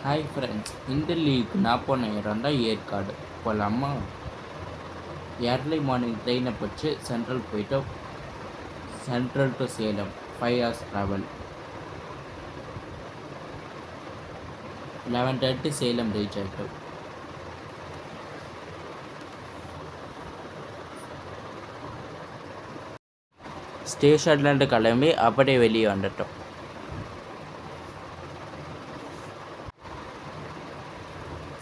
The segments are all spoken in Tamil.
ஹாய் ஃப்ரெண்ட்ஸ், இந்த லீவுக்கு நான் போன இடம் தான் ஏற்காடு. போகலாமா? ஏர்லி மார்னிங் ட்ரெயினை பிடிச்சி சென்ட்ரல் போயிட்டோம். Central to Salem 5 hours travel. 11:30 Salem reach ஆகிட்டோம். ஸ்டேஷன்லேருந்து கிளம்பி அப்படியே வெளியே வந்துட்டோம்.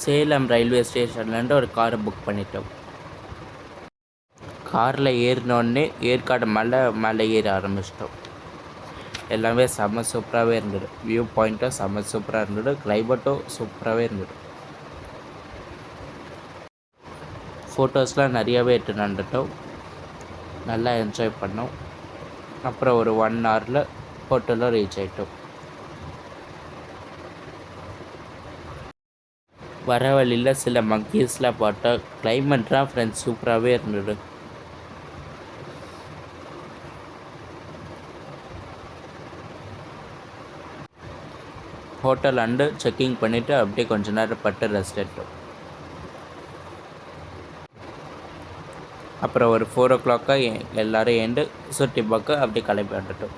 சேலம் ரயில்வே ஸ்டேஷன்லேருந்து ஒரு காரை புக் பண்ணிட்டோம். காரில் ஏறினோடனே ஏற்காடு மலை ஏற ஆரம்பிச்சிட்டோம். எல்லாமே செம்ம சூப்பராகவே இருந்தது. வியூ பாயிண்ட்டும் செம்ம சூப்பராக இருந்தது. கிளைமேட்டும் சூப்பராகவே இருந்தது. ஃபோட்டோஸ்லாம் நிறையாவே எடுத்து வந்துட்டோம். நல்லா என்ஜாய் பண்ணோம். அப்புறம் ஒரு 1 hourல ஹோட்டலில் ரீச் ஆகிட்டோம். வர வழியில் சில மங்கீஸ்லாம் பார்த்தோம். கிளைமேட்லாம் ஃப்ரெண்ட்ஸ் சூப்பராகவே இருந்தது. ஹோட்டல் செக்கிங் பண்ணிவிட்டு அப்படியே கொஞ்ச நேரம் பட்டு ரெஸ்ட் எடுத்தோம். அப்புறம் ஒரு 4 o'clock எல்லோரும் ஏண்டு சுற்றி பார்க்க அப்படியே கிளம்பி வந்துட்டோம்.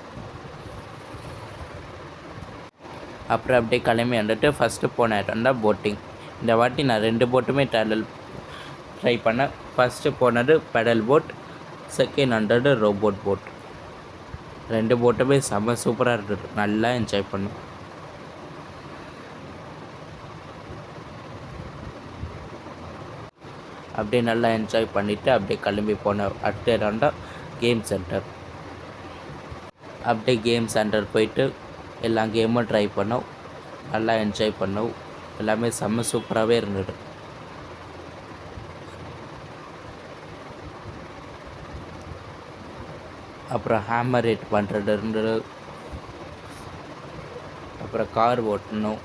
அப்புறம் அப்படியே கிளம்பி வந்துட்டு ஃபஸ்ட்டு போன இடம் தான் போட்டிங். இந்த வாட்டி நான் 2 போட்டுமே ட்ரை பண்ணேன். ஃபஸ்ட்டு போனது பெடல் போட், செகண்ட் வந்தது ரோபோட் போட். 2 போட்டுமே செம்ம சூப்பராக இருந்தது. நல்லா என்ஜாய் பண்ணோம். அப்படியே நல்லா என்ஜாய் பண்ணிவிட்டு அப்படியே கிளம்பி போனோம். அடுத்த இடம் தான் கேம் சென்டர். அப்படியே கேம் சென்டர் போயிட்டு எல்லா கேமும் ட்ரை பண்ணோம். நல்லா என்ஜாய் பண்ணோம். எல்லாமே செம்ம சூப்பராகவே இருந்தது. அப்புறம் ஹேமர் ரேட் பண்ணுறது இருந்தது. அப்புறம் கார் ஓட்டணும்.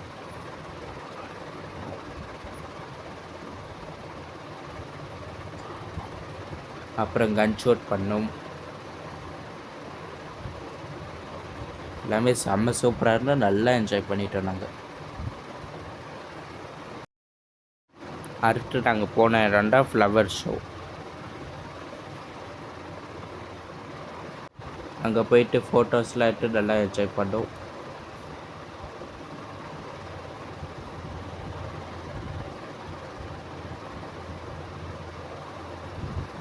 அப்புறம் கன் ஷூட் பண்ணோம். எல்லாமே செம்ம சூப்பராக இருந்தால் நல்லா என்ஜாய் பண்ணிட்டோம் நாங்கள். அடுத்து நாங்கள் போன இடம்டா ஃப்ளவர் ஷோ. அங்கே போயிட்டு ஃபோட்டோஸ்லாம் எடுத்து நல்லா என்ஜாய் பண்ணோம்.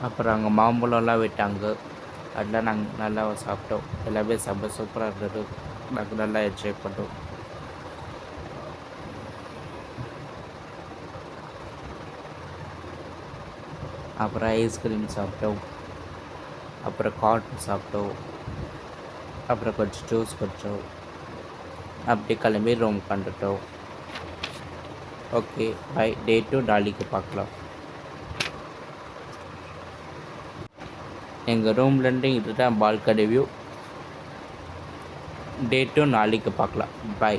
அப்புறம் அங்கே மாம்பழம்லாம் விட்டாங்க. அதெல்லாம் நாங்கள் நல்லா சாப்பிட்டோம். எல்லாமே செம்ம சூப்பராக இருந்தது. நாங்கள் நல்லா என்ஜாய் பண்ணோம். அப்புறம் ஐஸ்கிரீம் சாப்பிட்டோம். அப்புறம் கார்ன் சாப்பிட்டோம். அப்புறம் கொஞ்சம் ஜூஸ் குடித்தோம். அப்படி கிளம்பி ரூம் வந்துட்டோம். Okay bye. டே 2 நாளைக்கு பார்க்கலாம். எங்கள் ரூம்லேருந்து இதுதான் பால்கனி வியூ. டே 2 நாளைக்கு பார்க்கலாம். பை.